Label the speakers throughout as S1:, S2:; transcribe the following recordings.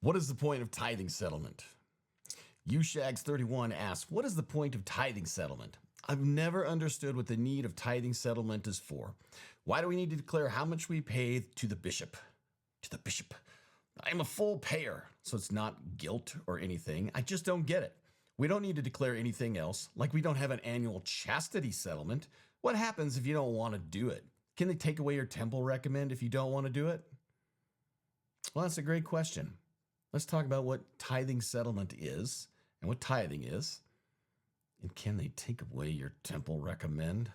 S1: What is the point of tithing settlement? UShags31 asks, what is the point of tithing settlement? I've never understood what the need of tithing settlement is for. Why do we need to declare how much we pay to the bishop? To the bishop. I am a full payer, so it's not guilt or anything. I just don't get it. We don't need to declare anything else, like we don't have an annual chastity settlement. What happens if you don't want to do it? Can they take away your temple recommend if you don't want to do it? Well, that's a great question. Let's talk about what tithing settlement is and what tithing is. And can they take away your temple recommend?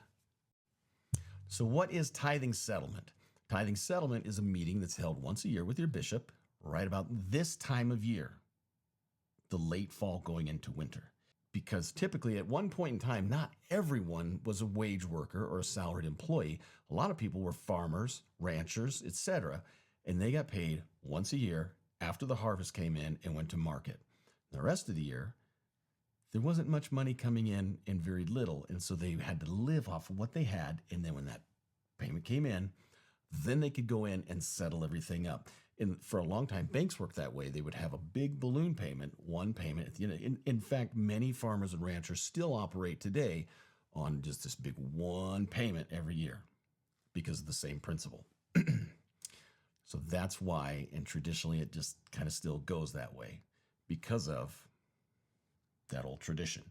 S1: So what is tithing settlement? Tithing settlement is a meeting that's held once a year with your bishop right about this time of year, the late fall going into winter. Because typically at one point in time, not everyone was a wage worker or a salaried employee. A lot of people were farmers, ranchers, etc. And they got paid once a year after the harvest came in and went to market. The rest of the year, there wasn't much money coming in and very little. And so they had to live off of what they had. And then when that payment came in, then they could go in and settle everything up. And for a long time, banks worked that way. They would have a big balloon payment, one payment. In fact, many farmers and ranchers still operate today on just this big one payment every year because of the same principle. So that's why, and traditionally it just kind of still goes that way because of that old tradition.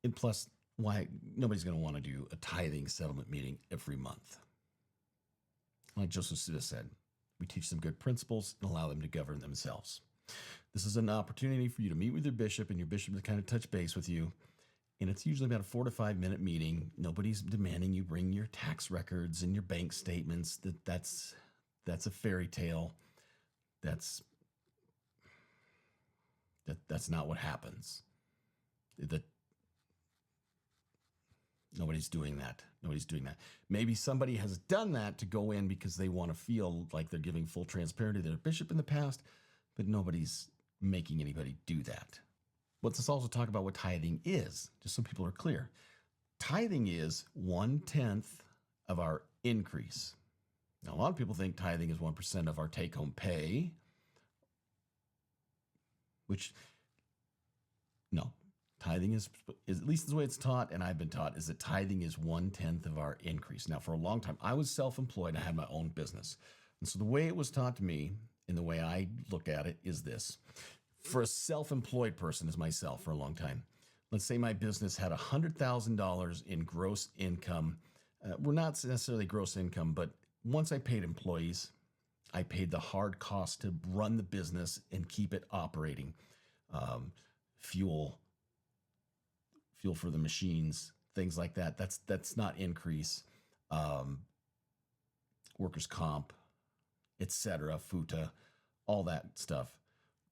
S1: And plus, why nobody's going to want to do a tithing settlement meeting every month. Like Joseph Suda said, we teach them good principles and allow them to govern themselves. This is an opportunity for you to meet with your bishop and your bishop to kind of touch base with you. And it's usually about a 4 to 5 minute meeting. Nobody's demanding you bring your tax records and your bank statements. That's a fairy tale. That's not what happens. Nobody's doing that. Maybe somebody has done that to go in because they want to feel like they're giving full transparency to their bishop in the past, but nobody's making anybody do that. Let's also talk about what tithing is, just so people are clear. Tithing is 1/10 of our increase. Now, a lot of people think tithing is 1% of our take-home pay, which, no. Tithing is, at least the way it's taught, and I've been taught, is that tithing is 1/10 of our increase. Now, for a long time, I was self-employed. I had my own business. And so the way it was taught to me, and the way I look at it, is this. For a self-employed person as myself for a long time, let's say my business had $100,000 in gross income. We're not necessarily gross income, but once I paid employees, I paid the hard cost to run the business and keep it operating. Fuel for the machines, things like that. That's not increase. Workers' comp, etc., FUTA, all that stuff.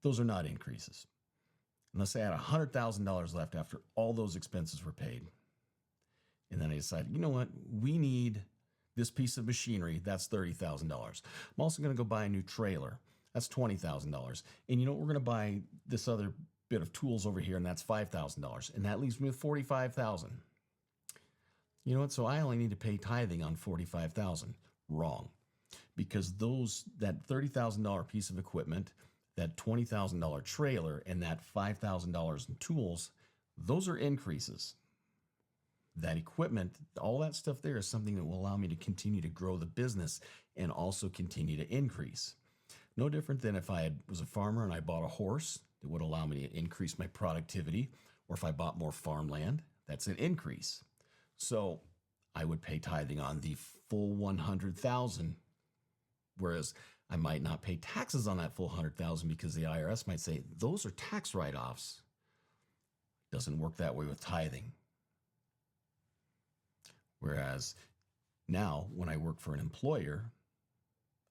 S1: Those are not increases. Unless I had $100,000 left after all those expenses were paid. And then I decided, you know what? We need this piece of machinery. That's $30,000. I'm also going to go buy a new trailer. That's $20,000. And you know what? We're going to buy this other bit of tools over here, and that's $5,000. And that leaves me with $45,000. You know what? So I only need to pay tithing on $45,000. Wrong. Because that $30,000 piece of equipment, that $20,000 trailer, and that $5,000 in tools, those are increases. That equipment, all that stuff there is something that will allow me to continue to grow the business and also continue to increase. No different than if I was a farmer and I bought a horse, it would allow me to increase my productivity. Or if I bought more farmland, that's an increase. So I would pay tithing on the full $100,000, whereas I might not pay taxes on that full $100,000 because the IRS might say those are tax write-offs. Doesn't work that way with tithing. Whereas now, when I work for an employer,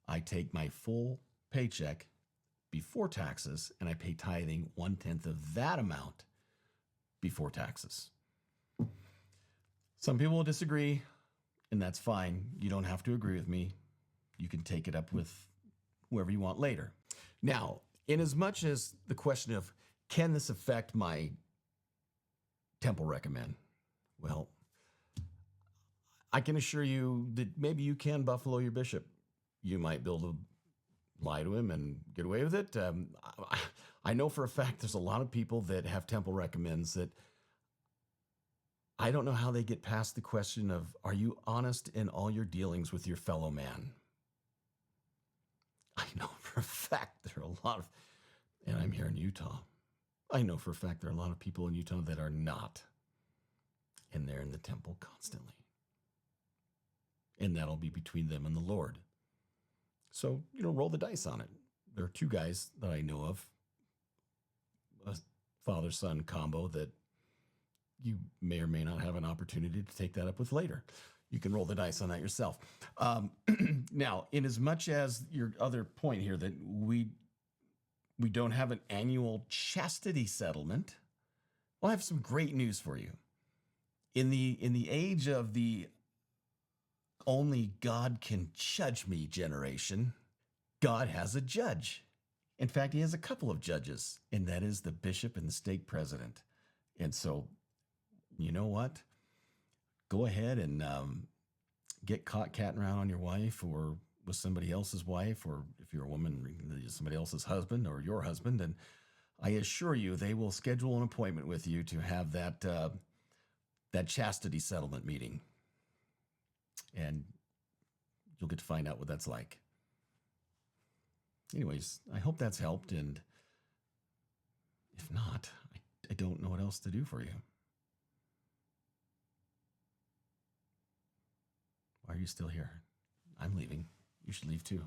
S1: I take my full paycheck before taxes, and I pay tithing 1/10 of that amount before taxes. Some people will disagree, and that's fine. You don't have to agree with me. You can take it up with whoever you want later. Now, in as much as the question of, can this affect my temple recommend? Well, I can assure you that maybe you can buffalo your bishop. You might build lie to him and get away with it. I know for a fact there's a lot of people that have temple recommends that I don't know how they get past the question of, are you honest in all your dealings with your fellow man? I know for a fact there are a lot of, and I'm here in Utah, I know for a fact there are a lot of people in Utah that are not, and they're in the temple constantly. And that'll be between them and the Lord. So, roll the dice on it. There are two guys that I know of, a father-son combo that you may or may not have an opportunity to take that up with later. You can roll the dice on that yourself. Now, in as much as your other point here that we don't have an annual chastity settlement, well, I have some great news for you. In the age of the only God can judge me generation, God has a judge. In fact, he has a couple of judges, and that is the bishop and the stake president. And so, you know what? Go ahead and get caught catting around on your wife or with somebody else's wife, or if you're a woman, somebody else's husband or your husband. And I assure you, they will schedule an appointment with you to have that chastity settlement meeting. And you'll get to find out what that's like. Anyways, I hope that's helped. And if not, I don't know what else to do for you. Why are you still here? I'm leaving. You should leave too.